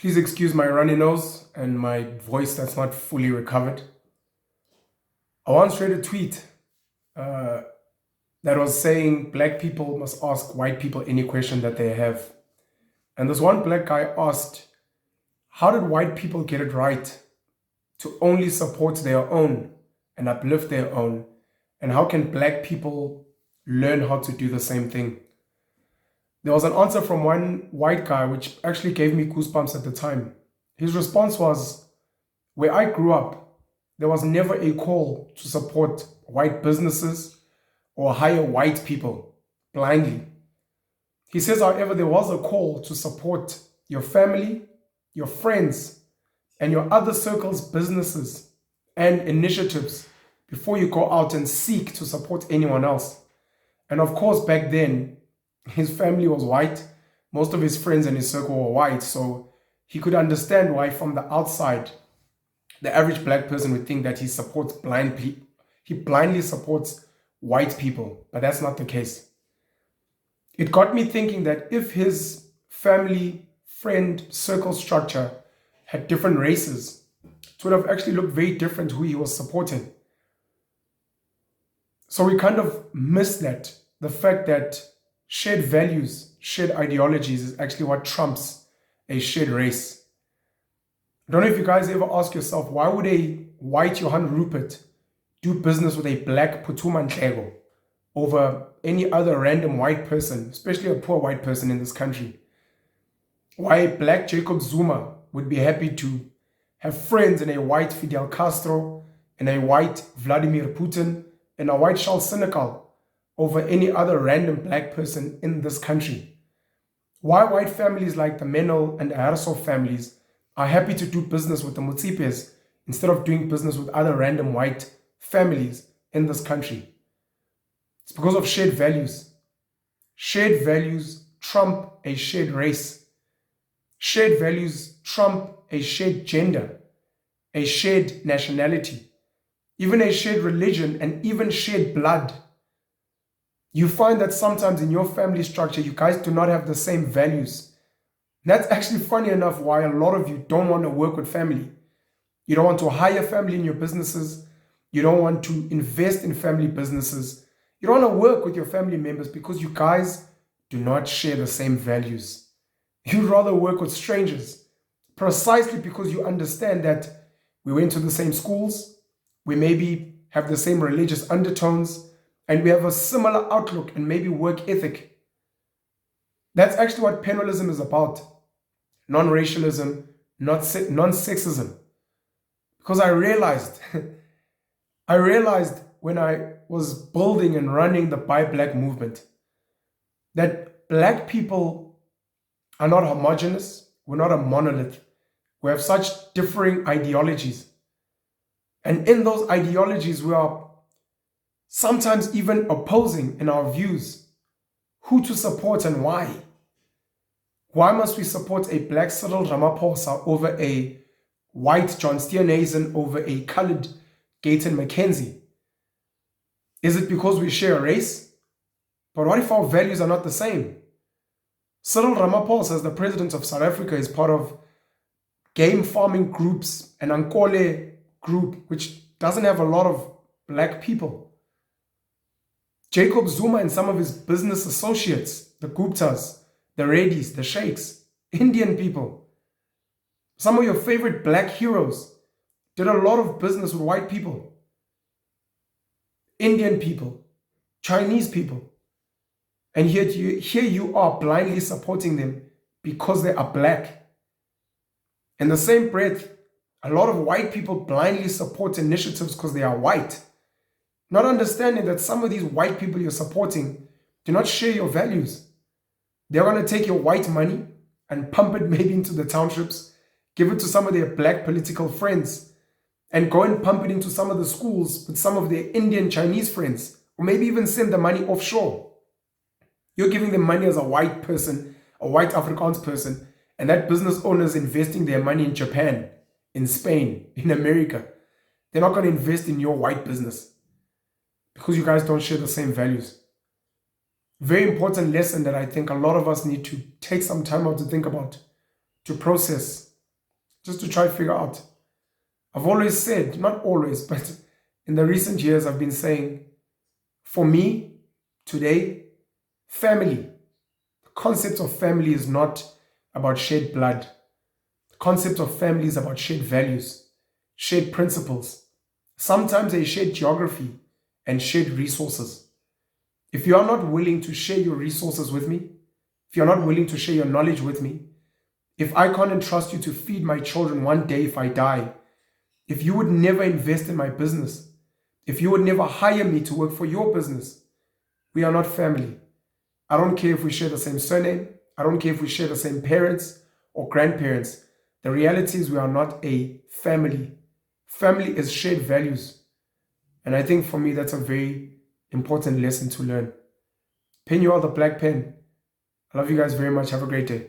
Please excuse my runny nose and my voice that's not fully recovered. I once read a tweet uh, that was saying black people must ask white people any question that they have. And this one black guy asked, how did white people get it right to only support their own and uplift their own? And how can black people learn how to do the same thing? There was an answer from one white guy which actually gave me goosebumps at the time. His response was, where I grew up, there was never a call to support white businesses or hire white people blindly. He says, however, there was a call to support your family, your friends, and your other circles' businesses and initiatives before you go out and seek to support anyone else. And of course, back then, his family was white. Most of his friends in his circle were white. So he could understand why from the outside, the average black person would think that he blindly supports white people, but that's not the case. It got me thinking that if his family, friend, circle structure had different races, it would have actually looked very different who he was supporting. So we kind of miss that, the fact that shared values, shared ideologies is actually what trumps a shared race. I don't know if you guys ever ask yourself, why would a white Johan Rupert do business with a black Putuma Nhleko over any other random white person, especially a poor white person in this country? Why a black Jacob Zuma would be happy to have friends in a white Fidel Castro, and a white Vladimir Putin, and a white Charles Senecal over any other random black person in this country? Why white families like the Menel and the Harasov families are happy to do business with the Mutsipes instead of doing business with other random white families in this country? It's because of shared values. Shared values trump a shared race. Shared values trump a shared gender, a shared nationality, even a shared religion, and even shared blood. You find that sometimes in your family structure, you guys do not have the same values. That's actually funny enough why a lot of you don't want to work with family. You don't want to hire family in your businesses. You don't want to invest in family businesses. You don't want to work with your family members because you guys do not share the same values. You'd rather work with strangers precisely because you understand that we went to the same schools, we maybe have the same religious undertones, and we have a similar outlook and maybe work ethic. That's actually what penuelism is about. Non-racialism, non-sexism. Because I realized when I was building and running the Buy Black movement that black people are not homogenous. We're not a monolith. We have such differing ideologies. And in those ideologies, we are sometimes even opposing in our views who to support and why. Why must we support a black Cyril Ramaphosa over a white John Steenhuisen over a colored Gayton McKenzie? Is it because we share a race? But what if our values are not the same? Cyril Ramaphosa, as the president of South Africa, is part of game farming groups, an Ankole group, which doesn't have a lot of black people. Jacob Zuma and some of his business associates, the Guptas, the Reddies, the Sheikhs, Indian people. Some of your favorite black heroes did a lot of business with white people, Indian people, Chinese people. And here you are blindly supporting them because they are black. In the same breath, a lot of white people blindly support initiatives because they are white, not understanding that some of these white people you're supporting do not share your values. They're going to take your white money and pump it maybe into the townships, give it to some of their black political friends, and go and pump it into some of the schools with some of their Indian Chinese friends, or maybe even send the money offshore. You're giving them money as a white person, a white Afrikaans person, and that business owner is investing their money in Japan, in Spain, in America. They're not going to invest in your white business because you guys don't share the same values. Very important lesson that I think a lot of us need to take some time out to think about, to process, just to try to figure out. I've always said, not always, but in the recent years, I've been saying, for me, today, family, the concept of family is not about shared blood. The concept of family is about shared values, shared principles, sometimes a shared geography and shared resources. If you are not willing to share your resources with me, if you're not willing to share your knowledge with me, if I can't entrust you to feed my children one day if I die, if you would never invest in my business, if you would never hire me to work for your business, we are not family. I don't care if we share the same surname. I don't care if we share the same parents or grandparents. The reality is we are not a family. Family is shared values. And I think for me, that's a very important lesson to learn. Pen, you are the black pen. I love you guys very much. Have a great day.